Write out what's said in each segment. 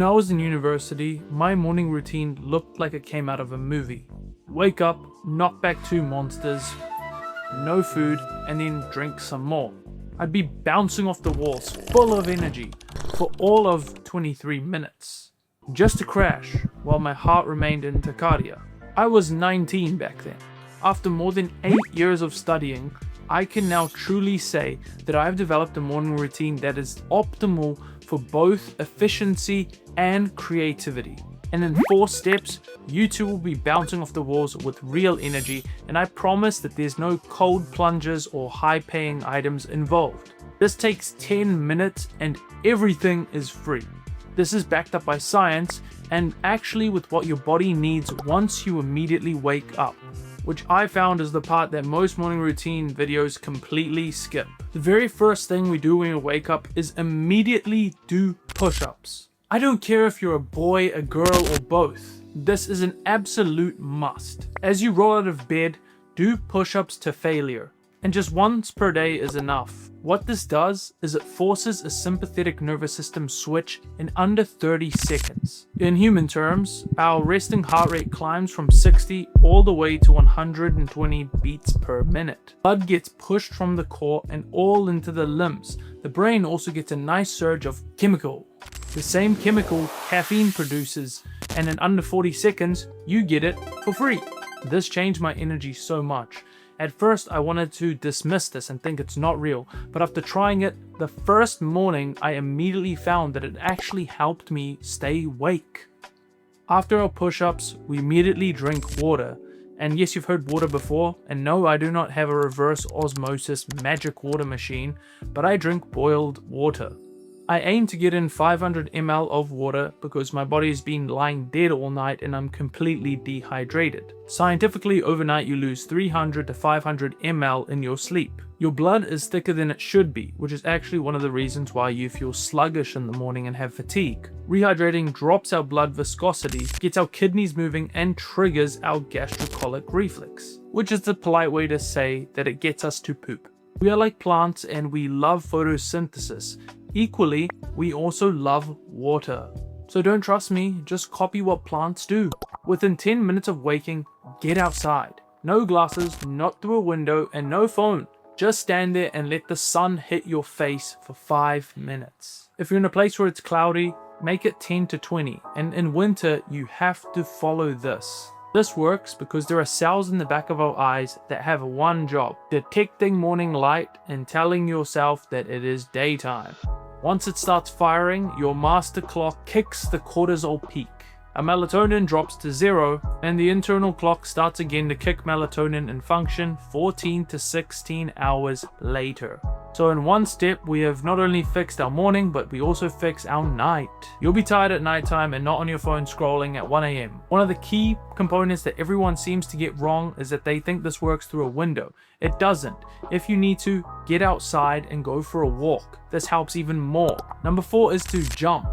When I was in university, my morning routine looked like it came out of a movie. Wake up, knock back 2 monsters, no food, and then drink some more. I'd be bouncing off the walls, full of energy, for all of 23 minutes. Just to crash, while my heart remained in tachycardia. I was 19 back then. After more than 8 years of studying, I can now truly say that I have developed a morning routine that is optimal for both efficiency and creativity. And in 4 steps, you too will be bouncing off the walls with real energy, and I promise that there's no cold plunges or high-paying items involved. This takes 10 minutes and everything is free. This is backed up by science and actually with what your body needs once you immediately wake up, which I found is the part that most morning routine videos completely skip. The very first thing we do when we wake up is immediately do push-ups. I don't care if you're a boy, a girl, or both. This is an absolute must. As you roll out of bed, do push-ups to failure. And just once per day is enough. What this does is it forces a sympathetic nervous system switch in under 30 seconds. In human terms, our resting heart rate climbs from 60 all the way to 120 beats per minute. Blood gets pushed from the core and all into the limbs. The brain also gets a nice surge of chemical. The same chemical caffeine produces, and in under 40 seconds, you get it for free. This changed my energy so much. At first, I wanted to dismiss this and think it's not real, but after trying it the first morning, I immediately found that it actually helped me stay awake. After our push-ups, we immediately drink water. And yes, you've heard water before, and no, I do not have a reverse osmosis magic water machine, but I drink boiled water. I aim to get in 500 ml of water because my body has been lying dead all night and I'm completely dehydrated. Scientifically, overnight you lose 300 to 500 ml in your sleep. Your blood is thicker than it should be, which is actually one of the reasons why you feel sluggish in the morning and have fatigue. Rehydrating drops our blood viscosity, gets our kidneys moving, and triggers our gastrocolic reflex, which is the polite way to say that it gets us to poop. We are like plants and we love photosynthesis. Equally, we also love water. So don't trust me, just copy what plants do. Within 10 minutes of waking, get outside. No glasses, not through a window, and no phone. Just stand there and let the sun hit your face for 5 minutes. If you're in a place where it's cloudy, make it 10 to 20. And in winter, you have to follow this. This works because there are cells in the back of our eyes that have one job: detecting morning light and telling yourself that it is daytime. Once it starts firing, your master clock kicks the cortisol peak. Our melatonin drops to 0, and the internal clock starts again to kick melatonin in function 14 to 16 hours later. So in one step, we have not only fixed our morning, but we also fix our night. You'll be tired at nighttime and not on your phone scrolling at 1 a.m. One of the key components that everyone seems to get wrong is that they think this works through a window. It doesn't. If you need to, get outside and go for a walk. This helps even more. Number 4 is to jump.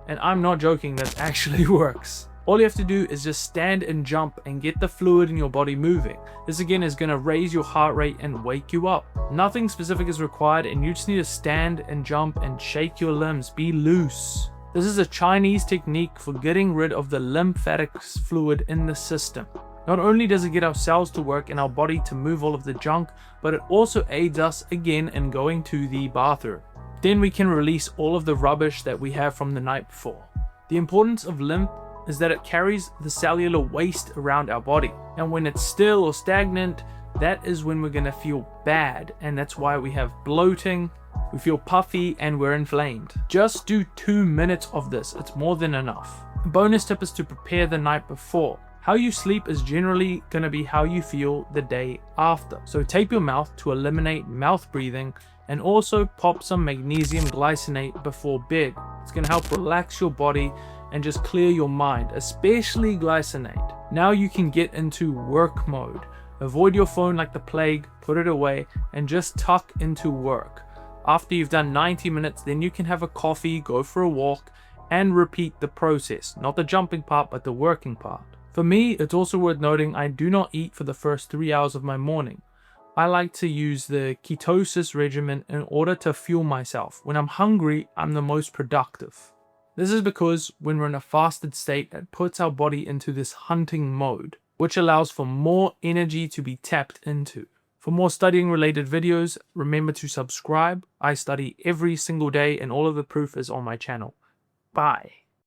And I'm not joking, that actually works. All you have to do is just stand and jump and get the fluid in your body moving. This again is going to raise your heart rate and wake you up. Nothing specific is required, and you just need to stand and jump and shake your limbs. Be loose. This is a Chinese technique for getting rid of the lymphatic fluid in the system. Not only does it get our cells to work and our body to move all of the junk, but it also aids us again in going to the bathroom. Then we can release all of the rubbish that we have from the night before. The importance of lymph is that it carries the cellular waste around our body. And when it's still or stagnant, that is when we're going to feel bad. And that's why we have bloating, we feel puffy, and we're inflamed. Just do 2 minutes of this. It's more than enough. A bonus tip is to prepare the night before. How you sleep is generally going to be how you feel the day after. So tape your mouth to eliminate mouth breathing, and also pop some magnesium glycinate before bed. It's going to help relax your body and just clear your mind, especially glycinate. Now you can get into work mode. Avoid your phone like the plague, put it away, and just tuck into work. After you've done 90 minutes, then you can have a coffee, go for a walk, and repeat the process. Not the jumping part, but the working part. For me, it's also worth noting I do not eat for the first 3 hours of my morning. I like to use the ketosis regimen in order to fuel myself. When I'm hungry, I'm the most productive. This is because when we're in a fasted state, it puts our body into this hunting mode, which allows for more energy to be tapped into. For more studying related videos, remember to subscribe. I study every single day and all of the proof is on my channel. Bye.